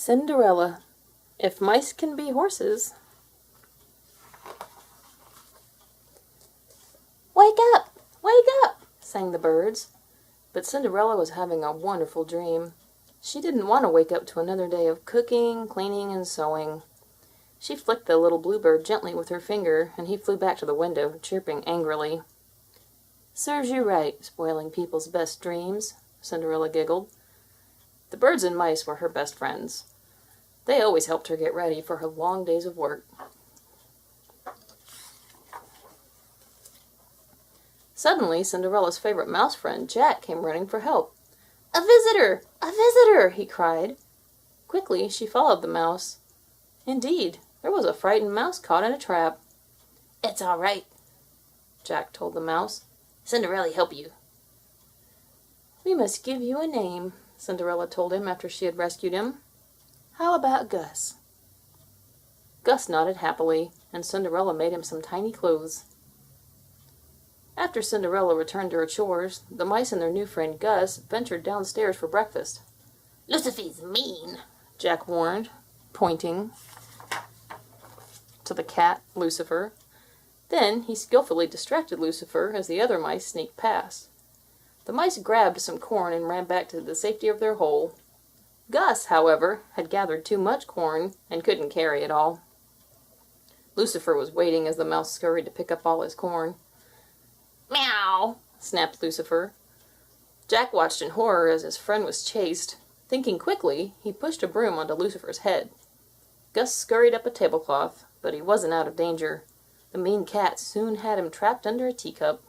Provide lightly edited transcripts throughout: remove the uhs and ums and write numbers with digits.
Cinderella, if mice can be horses. Wake up! Wake up! Sang the birds. But Cinderella was having a wonderful dream. She didn't want to wake up to another day of cooking, cleaning, and sewing. She flicked the little bluebird gently with her finger, and he flew back to the window, chirping angrily. "Serves you right, spoiling people's best dreams," Cinderella giggled. The birds and mice were her best friends. They always helped her get ready for her long days of work. Suddenly, Cinderella's favorite mouse friend, Jack, came running for help. "A visitor! A visitor!" he cried. Quickly, she followed the mouse. Indeed, there was a frightened mouse caught in a trap. "It's all right," Jack told the mouse. "Cinderella help you." "We must give you a name," Cinderella told him after she had rescued him. "How about Gus?" Gus nodded happily, and Cinderella made him some tiny clothes. After Cinderella returned to her chores, the mice and their new friend Gus ventured downstairs for breakfast. "Lucifer's mean," Jack warned, pointing to the cat, Lucifer. Then he skillfully distracted Lucifer as the other mice sneaked past. The mice grabbed some corn and ran back to the safety of their hole. Gus, however, had gathered too much corn and couldn't carry it all. Lucifer was waiting as the mouse scurried to pick up all his corn. "Meow!" snapped Lucifer. Jack watched in horror as his friend was chased. Thinking quickly, he pushed a broom onto Lucifer's head. Gus scurried up a tablecloth, but he wasn't out of danger. The mean cat soon had him trapped under a teacup.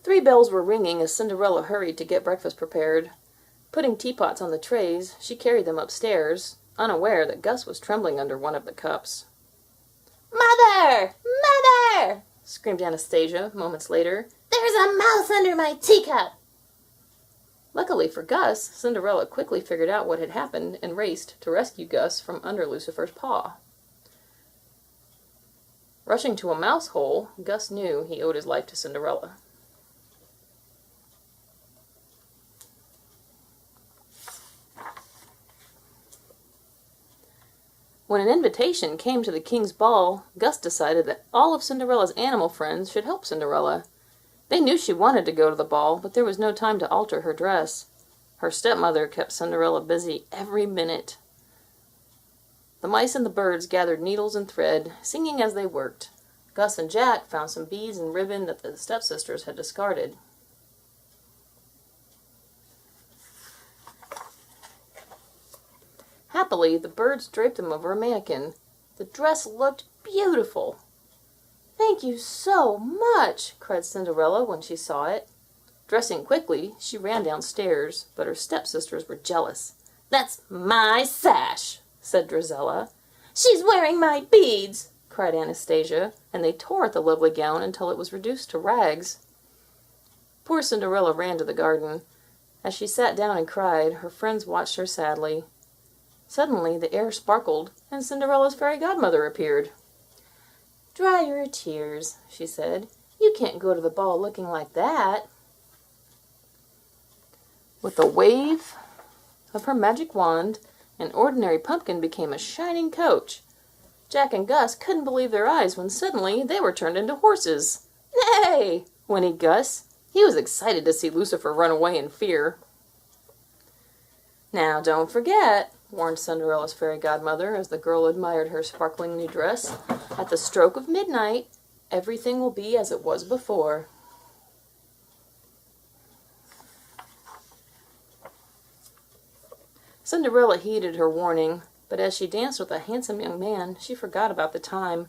Three bells were ringing as Cinderella hurried to get breakfast prepared. Putting teapots on the trays, she carried them upstairs, unaware that Gus was trembling under one of the cups. "Mother! Mother!" screamed Anastasia moments later. "There's a mouse under my teacup!" Luckily for Gus, Cinderella quickly figured out what had happened and raced to rescue Gus from under Lucifer's paw. Rushing to a mouse hole, Gus knew he owed his life to Cinderella. When an invitation came to the king's ball, Gus decided that all of Cinderella's animal friends should help Cinderella. They knew she wanted to go to the ball, but there was no time to alter her dress. Her stepmother kept Cinderella busy every minute. The mice and the birds gathered needles and thread, singing as they worked. Gus and Jack found some beads and ribbon that the stepsisters had discarded. Happily, the birds draped them over a mannequin. The dress looked beautiful. "Thank you so much," cried Cinderella when she saw it. Dressing quickly, she ran downstairs, but her stepsisters were jealous. "That's my sash," said Drizella. "She's wearing my beads," cried Anastasia, and they tore at the lovely gown until it was reduced to rags. Poor Cinderella ran to the garden. As she sat down and cried, her friends watched her sadly. Suddenly the air sparkled, and Cinderella's fairy godmother appeared. "Dry your tears," she said. "You can't go to the ball looking like that." With a wave of her magic wand, an ordinary pumpkin became a shining coach. Jack and Gus couldn't believe their eyes when suddenly they were turned into horses. "Nay!" whinnied Gus. He was excited to see Lucifer run away in fear. "Now don't forget," warned Cinderella's fairy godmother as the girl admired her sparkling new dress. "At the stroke of midnight, everything will be as it was before." Cinderella heeded her warning, but as she danced with a handsome young man, she forgot about the time.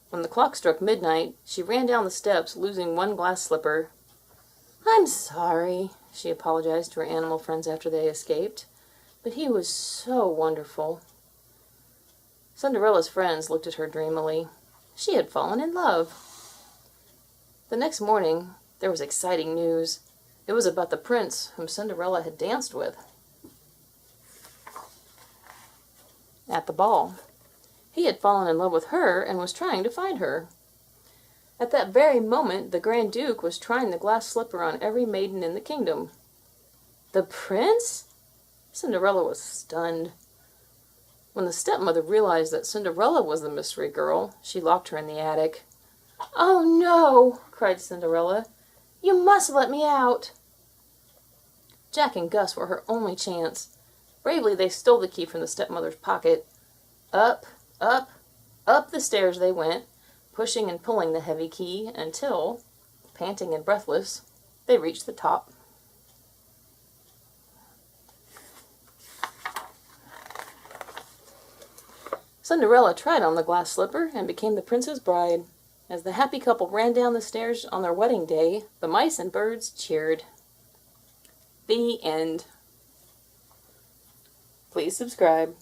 When the clock struck midnight, she ran down the steps, losing one glass slipper. "I'm sorry," she apologized to her animal friends after they escaped, "but he was so wonderful." Cinderella's friends looked at her dreamily. She had fallen in love. The next morning, there was exciting news. It was about the prince whom Cinderella had danced with at the ball. He had fallen in love with her and was trying to find her. At that very moment, the Grand Duke was trying the glass slipper on every maiden in the kingdom. The prince? Cinderella was stunned. When the stepmother realized that Cinderella was the mystery girl, she locked her in the attic. "Oh, no!" cried Cinderella. "You must let me out!" Jack and Gus were her only chance. Bravely they stole the key from the stepmother's pocket. Up, up, up the stairs they went, pushing and pulling the heavy key until, panting and breathless, they reached the top. Cinderella tried on the glass slipper and became the prince's bride. As the happy couple ran down the stairs on their wedding day, the mice and birds cheered. The end. Please subscribe.